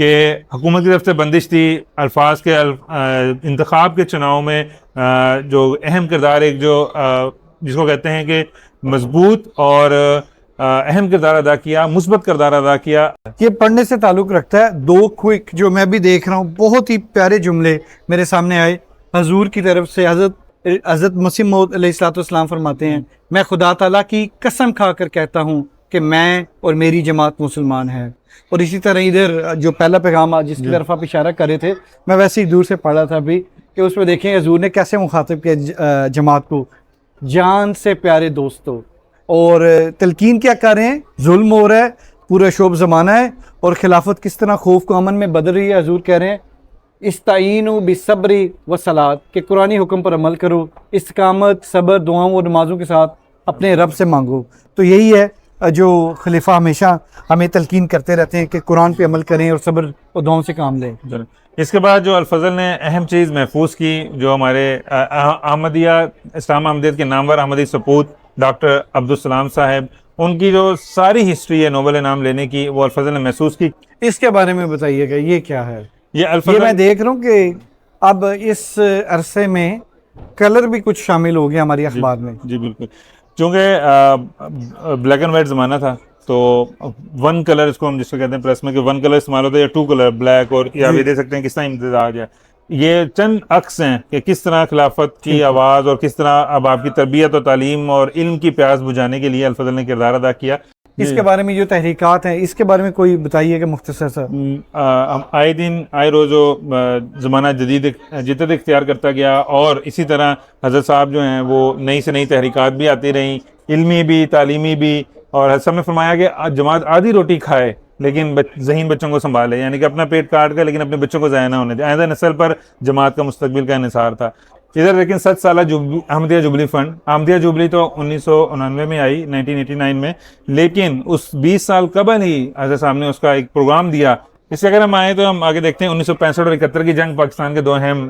کہ حکومت کی طرف سے بندش تھی الفاظ کے انتخاب کے چناؤ میں جو اہم کردار ایک جو جس کو کہتے ہیں کہ مضبوط اور اہم کردار ادا کیا، مثبت کردار ادا کیا. یہ پڑھنے سے تعلق رکھتا ہے. دو کوئک جو میں بھی دیکھ رہا ہوں، بہت ہی پیارے جملے میرے سامنے آئے حضور کی طرف سے. حضرت مسیح موعود علیہ الصلوۃ والسلام فرماتے ہیں، میں خدا تعالیٰ کی قسم کھا کر کہتا ہوں کہ میں اور میری جماعت مسلمان ہیں. اور اسی طرح ادھر جو پہلا پیغام جس کی طرف آپ اشارہ کر رہے تھے، میں ویسے ہی دور سے پڑھا تھا ابھی، کہ اس میں دیکھیں حضور نے کیسے مخاطب کیا جماعت کو، جان سے پیارے دوستو. اور تلقین کیا کر رہے ہیں؟ ظلم ہو رہا ہے، پورا شوب زمانہ ہے، اور خلافت کس طرح خوف کو امن میں بدل رہی ہے. حضور کہہ رہے ہیں استعینوا بالصبر والصلاۃ، کہ قرآنی حکم پر عمل کرو، استقامت، صبر، دعاؤں اور نمازوں کے ساتھ اپنے رب سے مانگو. تو یہی ہے جو خلیفہ ہمیشہ ہمیں تلقین کرتے رہتے ہیں کہ قرآن پہ عمل کریں اور صبر اور دعاؤں سے کام لیں. اس کے بعد جو الفضل نے اہم چیز محفوظ کی، جو ہمارے احمدیہ اسلام احمدیت کے نامور احمدی سپوت ڈاکٹر عبدالسلام صاحب، ان کی جو ساری ہسٹری ہے نوبل انعام لینے کی، وہ الفضل نے محسوس کی. اس کے بارے میں بتائیے گا، یہ کیا ہے؟ یہ میں دیکھ رہا ہوں کہ اب اس عرصے میں کلر بھی کچھ شامل ہو گیا ہماری اخبار میں. جی بالکل، چونکہ بلیک اینڈ وائٹ زمانہ تھا تو ون کلر، اس کو ہم جس کو کہتے ہیں پریس میں کہ ون کلر استعمال ہوتا ہے، یا ٹو کلر بلیک، اور آپ یہ دیکھ سکتے ہیں کس طرح امتزاج ہے. یہ چند عکس ہیں کہ کس طرح خلافت کی آواز اور کس طرح اب آپ کی تربیت اور تعلیم اور علم کی پیاس بجھانے کے لیے الفضل نے کردار ادا کیا. اس کے بارے میں جو تحریکات ہیں، اس کے بارے میں کوئی بتائیے کہ مختصر سا. آئے دن آئے روز زمانہ جدید جدت اختیار کرتا گیا، اور اسی طرح حضرت صاحب جو ہیں وہ نئی سے نئی تحریکات بھی آتی رہیں، علمی بھی، تعلیمی بھی. اور حضرت صاحب نے فرمایا کہ جماعت آدھی روٹی کھائے لیکن ذہین بچوں کو سنبھالے، یعنی کہ اپنا پیٹ کاٹ کر لیکن اپنے بچوں کو ضائع نہ ہونے دے. آئندہ نسل پر جماعت کا مستقبل کا انحصار تھا. ادھر لیکن 7 سالہ Ahmadiyya jubilee fund, Ahmadiyya jubilee تو 1999 میں آئی، 1989 میں، لیکن اس 20 سال قبل ہی حضرت صاحب نے اس کا ایک پروگرام دیا. اس سے اگر ہم آئیں تو ہم آگے دیکھتے ہیں 1965 اور 71 کی جنگ پاکستان کے دو اہم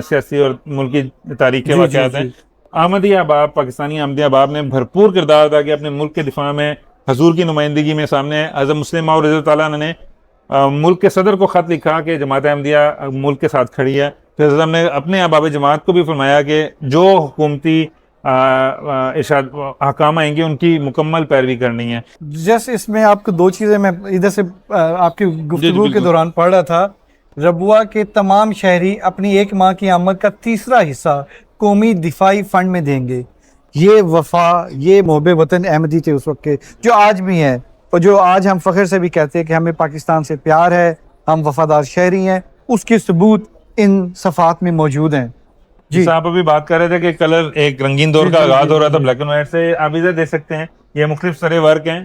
سیاسی اور ملکی تاریخ کے واقعات ہیں. احمدیہ احباب، پاکستانی احمدیہ احباب نے بھرپور کردار ادا کیا اپنے ملک کے دفاع میں، حضور کی نمائندگی میں. سامنے حضرت مسلم موعود رضی اللہ تعالیٰ نے ملک کے صدر کو خط لکھا کہ جماعت احمدیہ ملک کے ساتھ کھڑی ہے. پھر حضرت نے اپنے احباب جماعت کو بھی فرمایا کہ جو حکومتی ارشاد احکام آئیں گے ان کی مکمل پیروی کرنی ہے. جیسے اس میں آپ کو 2 چیزیں میں ادھر سے آپ کی گفتگو کے دوران پڑھ رہا تھا. ربوہ کے تمام شہری اپنی 1 ماہ کی آمد کا 3واں حصہ قومی دفاعی فنڈ میں دیں گے. یہ وفا، یہ محب وطن احمدی تھے اس وقت کے، جو آج بھی ہیں، اور جو آج ہم فخر سے بھی کہتے ہیں کہ ہمیں پاکستان سے پیار ہے، ہم وفادار شہری ہیں، اس کے ثبوت ان صفحات میں موجود ہیں. جی آپ ابھی بات کر رہے تھے کہ کلر ایک رنگین دور کا آغاز ہو رہا تھا بلیک اینڈ وائٹ سے. آپ ادھر دیکھ سکتے ہیں یہ مختلف سرے ورک ہیں،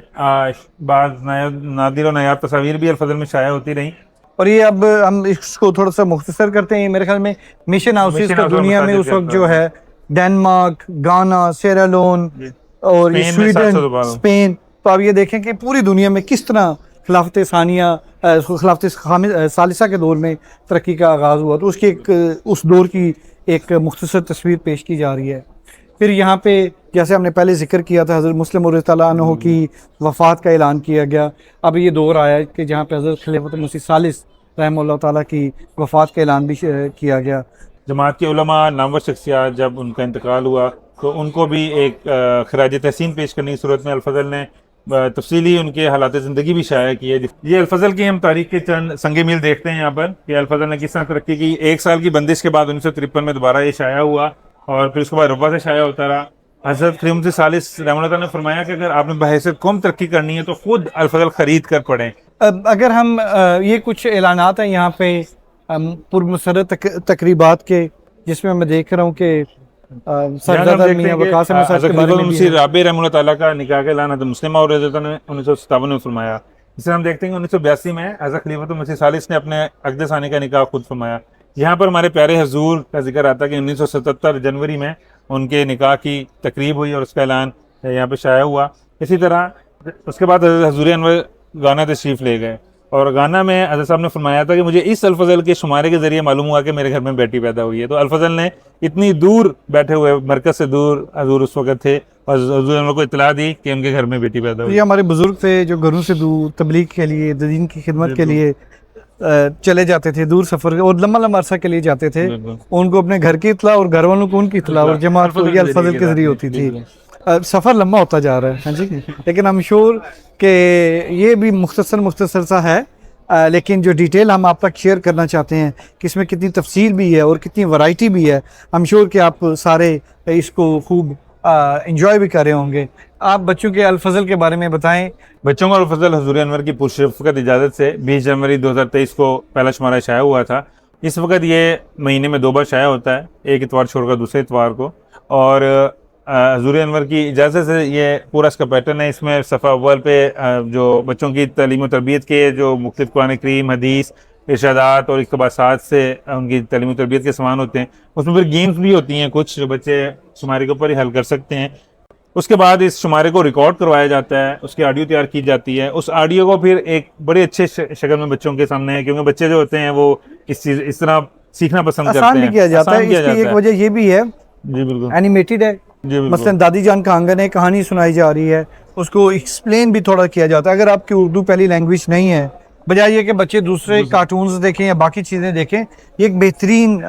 بعض نادر و نایاب تصاویر بھی الفضل میں شائع ہوتی رہیں. اور یہ اب ہم اس کو تھوڑا سا مختصر کرتے ہیں. میرے خیال میں مشن ہاؤسز کا دنیا میں اس وقت جو ہے ڈینمارک، گانا، سیرالون اور سویڈن، اسپین. تو آپ یہ دیکھیں کہ پوری دنیا میں کس طرح خلافت ثانیہ، خلافت ثالثہ کے دور میں ترقی کا آغاز ہوا. تو اس کی اس دور کی ایک مختصر تصویر پیش کی جا رہی ہے. پھر یہاں پہ جیسے ہم نے پہلے ذکر کیا تھا حضرت مسلم موعود رضی اللہ عنہ کی وفات کا اعلان کیا گیا. اب یہ دور آیا ہے کہ جہاں پہ حضرت خلیفۃ المسیح الثالث رحمہ اللہ تعالیٰ کی وفات کا اعلان بھی کیا گیا. جماعت کے علماء، نامور شخصیات، جب ان کا انتقال ہوا تو ان کو بھی ایک خراج تحسین پیش کرنے کی صورت میں الفضل نے تفصیلی ان کے حالات زندگی بھی شائع کی ہے. یہ الفضل کی ہم تاریخ کے چند سنگ میل دیکھتے ہیں یہاں پر کہ الفضل نے کس طرح ترقی کی. 1 سال کی بندش کے بعد 1953 میں دوبارہ یہ شائع ہوا، اور پھر اس کے بعد ربوہ سے شائع ہوتا رہا. حضرت خلیفۃ ثالث رحمہ اللہ تعالیٰ نے فرمایا کہ اگر آپ نے بحیثیت قوم ترقی کرنی ہے تو خود الفضل خرید کر پڑھیں. اگر ہم یہ کچھ اعلانات ہیں یہاں پہ پرمسرت تقریبات کے، جس میں میں دیکھ رہا ہوں کہ رابع رحمہ اللہ تعالیٰ کا نکاح کا اعلان حضرت مسلم موعود رضی اللہ عنہ نے 1957 میں فرمایا. اس سے ہم دیکھتے ہیں کہ 1982 میں حضرت خلیفۃ المسیح الثالث نے اپنے عقد ثانی کا نکاح خود فرمایا. یہاں پر ہمارے پیارے حضور کا ذکر آتا ہے کہ 1977 جنوری میں ان کے نکاح کی تقریب ہوئی اور اس کا اعلان یہاں پہ شائع ہوا. اسی طرح اس کے بعد حضرت حضور انور گانا تشریف لے گئے، اور گانا میں حضرت صاحب نے فرمایا تھا کہ مجھے اس الفضل کے شمارے کے ذریعے معلوم ہوا کہ میرے گھر میں بیٹی پیدا ہوئی ہے. تو الفضل نے اتنی دور بیٹھے ہوئے، مرکز سے دور حضور اس وقت تھے، اور حضور انور کو اطلاع دی کہ ان کے گھر میں بیٹی پیدا ہوئی. یہ ہمارے بزرگ تھے جو گھروں سے دور تبلیغ کے لیے، دین کی خدمت کے لیے چلے جاتے تھے دور سفر اور لمبا لمبا عرصہ کے لیے جاتے تھے, ان کو اپنے گھر کی اطلاع اور گھر والوں کو ان کی اطلاع اور جماعت کو یہ الفضل کے ذریعے ہوتی تھی. سفر لمبا ہوتا جا رہا ہے ہاں جی, لیکن ہم شور کہ یہ بھی مختصر سا ہے, لیکن جو ڈیٹیل ہم آپ تک شیئر کرنا چاہتے ہیں کہ اس میں کتنی تفصیل بھی ہے اور کتنی ورائٹی بھی ہے, ہم شور کہ آپ سارے اس کو خوب انجوائے بھی کر رہے ہوں گے. آپ بچوں کے الفضل کے بارے میں بتائیں. بچوں کا الفضل حضور انور کی پرشفقت اجازت سے 20 جنوری 2023 کو پہلا شمارہ شائع ہوا تھا. اس وقت یہ مہینے میں 2 بار شائع ہوتا ہے, ایک اتوار چھوڑ کر دوسرے اتوار کو, اور حضور انور کی اجازت سے یہ پورا اس کا پیٹرن ہے. اس میں صفحہ اول پہ جو بچوں کی تعلیم و تربیت کے جو مختلف قرآن کریم, حدیث, ارشادات اور اقتباسات سے ان کی تعلیم و تربیت کے سامان ہوتے ہیں. اس میں پھر گیمز بھی ہوتی ہیں کچھ جو بچے شمارے کے اوپر ہی حل کر سکتے ہیں. اس کے بعد اس شمارے کو ریکارڈ کروایا جاتا ہے, اس کی آڈیو تیار کی جاتی ہے. اس آڈیو کو پھر ایک بڑے اچھے شکل میں بچوں کے سامنے ہے, کیونکہ بچے جو ہوتے ہیں وہ اس طرح سیکھنا پسند کرتے ہیں. آسان بھی کیا جاتا ہے. اس کی ایک وجہ یہ بھی ہے جی بالکل اینیمیٹڈ ہے. مثلا دادی جان کا آنگن ہے, کہانی سنائی جا رہی ہے, اس کو ایکسپلین بھی تھوڑا کیا جاتا ہے. اگر آپ کی اردو پہلی لینگویج نہیں ہے, بجائے یہ کہ بچے دوسرے کارٹونز دیکھیں یا باقی چیزیں دیکھیں, یہ ایک بہترین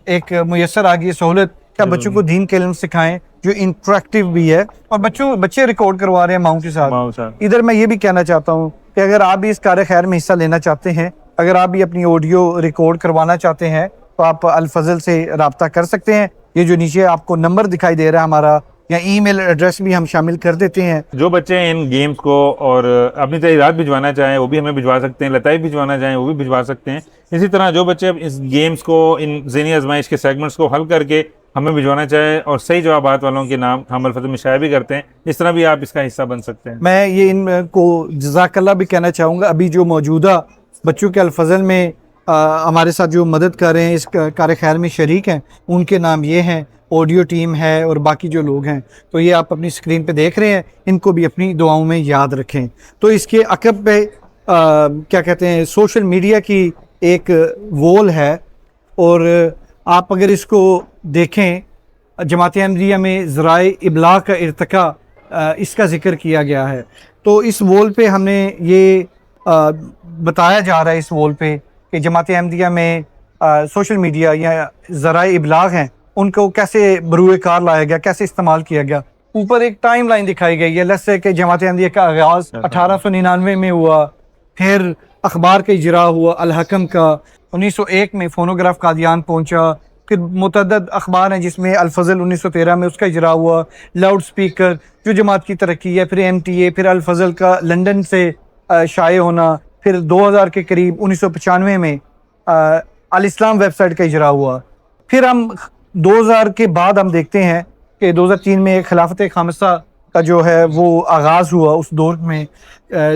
ایک میسر آ گئی سہولت کہ بچوں کو دین کے علم سکھائیں جو انٹریکٹیو بھی ہے, اور بچے ریکارڈ کروا رہے ہیں ماؤں کے ساتھ. ادھر میں یہ بھی کہنا چاہتا ہوں کہ اگر آپ بھی اس کار خیر میں حصہ لینا چاہتے ہیں, اگر آپ بھی اپنی آڈیو ریکارڈ کروانا چاہتے ہیں, تو آپ الفضل سے رابطہ کر سکتے ہیں. یہ جو نیچے آپ کو نمبر دکھائی دے رہا ہے ہمارا, یا ای میل ایڈریس بھی ہم شامل کر دیتے ہیں. جو بچے ان گیمز کو اور اپنی تحریرات بھجوانا چاہیں وہ بھی ہمیں بھجوا سکتے ہیں, لطائف بھجوانا چاہیں وہ بھی بھجوا سکتے ہیں. اسی طرح جو بچے اس گیمز کو, ان ذہنی آزمائش کے سیگمنٹس کو حل کر کے ہمیں بھجوانا چاہیں اور صحیح جوابات والوں کے نام ہم الفضل میں شائع بھی کرتے ہیں, اس طرح بھی آپ اس کا حصہ بن سکتے ہیں. میں یہ ان کو جزاک اللہ بھی کہنا چاہوں گا. ابھی جو موجودہ بچوں کے الفضل میں ہمارے ساتھ جو مدد کر رہے ہیں, اس کار خیر میں شریک ہیں, ان کے نام یہ ہیں, آڈیو ٹیم ہے اور باقی جو لوگ ہیں. تو یہ آپ اپنی اسکرین پہ دیکھ رہے ہیں, ان کو بھی اپنی دعاؤں میں یاد رکھیں. تو اس کے عقب پہ کیا کہتے ہیں, سوشل میڈیا کی ایک وول ہے, اور آپ اگر اس کو دیکھیں, جماعت احمدیہ میں ذرائع ابلاغ کا ارتقاء اس کا ذکر کیا گیا ہے. تو اس وول پہ ہم نے یہ بتایا جا رہا ہے اس وول پہ کہ جماعت احمدیہ میں سوشل میڈیا یا ذرائع ابلاغ ہیں, ان کو کیسے بروئے کار لایا گیا, کیسے استعمال کیا گیا. اوپر ایک ٹائم لائن دکھائی گئی ہے. لیٹس سے کہ جماعت احمدیہ کا آغاز 1899 میں ہوا, پھر اخبار کا اجرا ہوا الحکم کا, 1901 میں فونوگراف قادیان پہنچا, پھر متعدد اخبار ہیں جس میں الفضل 1913 میں اس کا اجرا ہوا, لاؤڈ سپیکر جو جماعت کی ترقی ہے, پھر ایم ٹی اے, پھر الفضل کا لندن سے شائع ہونا, پھر 2000 کے قریب 1995 میں الاسلام ویب سائٹ کا اجرا ہوا. پھر ہم 2000 کے بعد ہم دیکھتے ہیں کہ 2003 میں ایک خلافت خامسہ کا جو ہے وہ آغاز ہوا. اس دور میں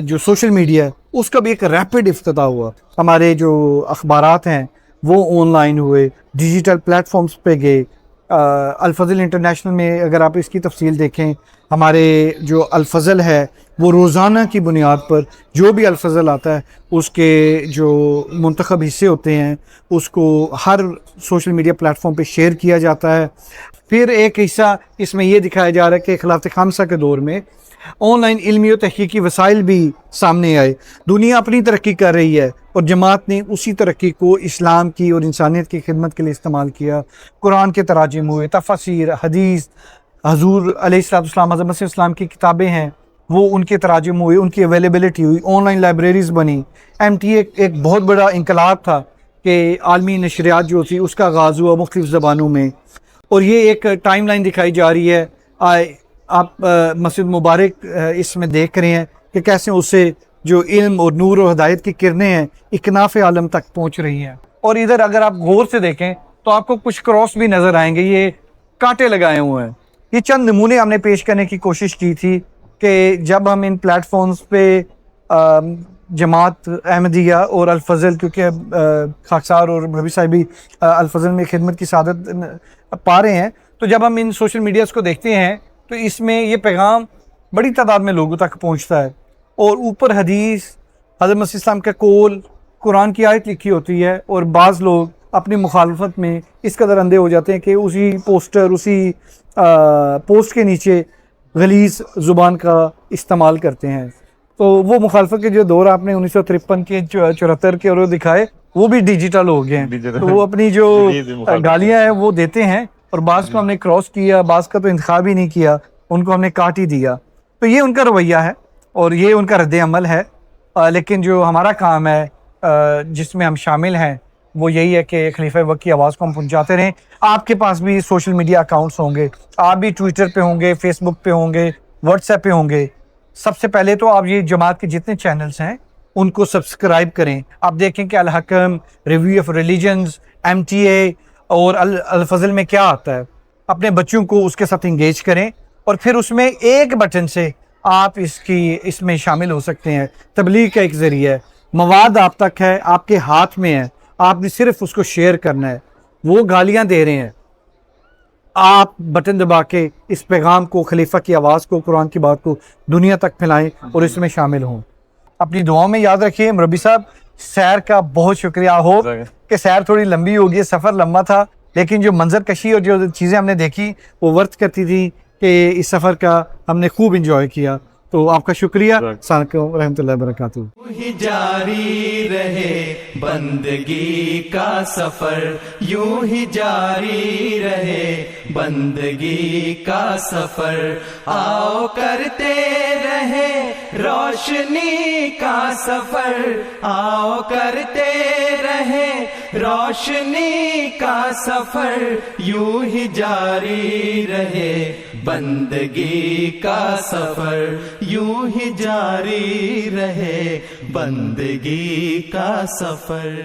جو سوشل میڈیا اس کا بھی ایک ریپڈ افتتاح ہوا. ہمارے جو اخبارات ہیں وہ آن لائن ہوئے, ڈیجیٹل پلیٹ فارمز پہ گئے. الفضل انٹرنیشنل میں اگر آپ اس کی تفصیل دیکھیں, ہمارے جو الفضل ہے وہ روزانہ کی بنیاد پر جو بھی الفضل آتا ہے اس کے جو منتخب حصے ہوتے ہیں اس کو ہر سوشل میڈیا پلیٹ فارم پہ شیئر کیا جاتا ہے. پھر ایک حصہ اس میں یہ دکھایا جا رہا ہے کہ خلافت خامسہ کے دور میں آن لائن علمی و تحقیقی وسائل بھی سامنے آئے. دنیا اپنی ترقی کر رہی ہے اور جماعت نے اسی ترقی کو اسلام کی اور انسانیت کی خدمت کے لیے استعمال کیا. قرآن کے تراجم ہوئے, تفاسیر, حدیث, حضور علیہ السلام حضرت مسیح اسلام کی کتابیں ہیں وہ ان کے تراجم ہوئے, ان کی اویلیبلٹی ہوئی, آن لائن لائبریریز بنی. ایم ٹی ایک بہت بڑا انقلاب تھا کہ عالمی نشریات جو تھی اس کا آغاز ہوا مختلف زبانوں میں. اور یہ ایک ٹائم لائن دکھائی جا رہی ہے, آپ مسجد مبارک اس میں دیکھ رہے ہیں کہ کیسے اسے جو علم اور نور اور ہدایت کی کرنیں ہیں اکناف عالم تک پہنچ رہی ہیں. اور ادھر اگر آپ غور سے دیکھیں تو آپ کو کچھ کراس بھی نظر آئیں گے, یہ کانٹے لگائے ہوئے ہیں. یہ چند نمونے ہم نے پیش کرنے کی کوشش کی تھی کہ جب ہم ان پلیٹ فارمز پہ جماعت احمدیہ اور الفضل, کیونکہ خاکسار اور ربی صاحبی الفضل میں خدمت کی سعادت پا رہے ہیں, تو جب ہم ان سوشل میڈیاز کو دیکھتے ہیں تو اس میں یہ پیغام بڑی تعداد میں لوگوں تک پہنچتا ہے. اور اوپر حدیث, حضرت مسیح اسلام کا قول, قرآن کی آیت لکھی ہوتی ہے, اور بعض لوگ اپنی مخالفت میں اس قدر اندھے ہو جاتے ہیں کہ اسی پوسٹر, اسی پوسٹ کے نیچے غلیظ زبان کا استعمال کرتے ہیں. تو وہ مخالفت کے جو دور آپ نے 1953 کے 74 کے اور وہ دکھائے وہ بھی ڈیجیٹل ہو گئے ہیں. تو وہ اپنی جو گالیاں ہیں وہ دیتے ہیں اور بعض کو ہم نے کراس کیا, بعض کا تو انتخاب ہی نہیں کیا, ان کو ہم نے کاٹ ہی دیا. تو یہ ان کا رویہ ہے اور یہ ان کا رد عمل ہے. لیکن جو ہمارا کام ہے جس میں ہم شامل ہیں وہ یہی ہے کہ خلیفہ وقت کی آواز کو ہم پہنچاتے رہیں. آپ کے پاس بھی سوشل میڈیا اکاؤنٹس ہوں گے, آپ بھی ٹویٹر پہ ہوں گے, فیس بک پہ ہوں گے, واٹس ایپ پہ ہوں گے. سب سے پہلے تو آپ یہ جماعت کے جتنے چینلز ہیں ان کو سبسکرائب کریں. آپ دیکھیں کہ الحکم, ریویو آف ریلیجنز, MTA اور الفضل میں کیا آتا ہے. اپنے بچوں کو اس کے ساتھ انگیج کریں اور پھر اس میں ایک بٹن سے آپ اس میں شامل ہو سکتے ہیں. تبلیغ کا ایک ذریعہ ہے, مواد آپ تک ہے, آپ کے ہاتھ میں ہے, آپ نے صرف اس کو شیئر کرنا ہے. وہ گالیاں دے رہے ہیں, آپ بٹن دبا کے اس پیغام کو, خلیفہ کی آواز کو, قرآن کی بات کو دنیا تک پھیلائیں اور اس میں شامل ہوں. اپنی دعاؤں میں یاد رکھیے. مربی صاحب سیر کا بہت شکریہ. ہو کہ سیر تھوڑی لمبی ہوگی, سفر لمبا تھا, لیکن جو منظر کشی اور جو چیزیں ہم نے دیکھی وہ ورت کرتی تھی کہ اس سفر کا ہم نے خوب انجوائے کیا. تو آپ کا شکریہ. السلام علیکم و رحمۃ اللہ وبرکاتہ. ہی جاری رہے بندگی کا سفر, یوں ہی جاری رہے بندگی کا سفر. آؤ کرتے رہے روشنی کا سفر, آؤ کرتے رہے روشنی کا سفر, یوں ہی جاری رہے بندگی کا سفر, یوں ہی جاری رہے بندگی کا سفر.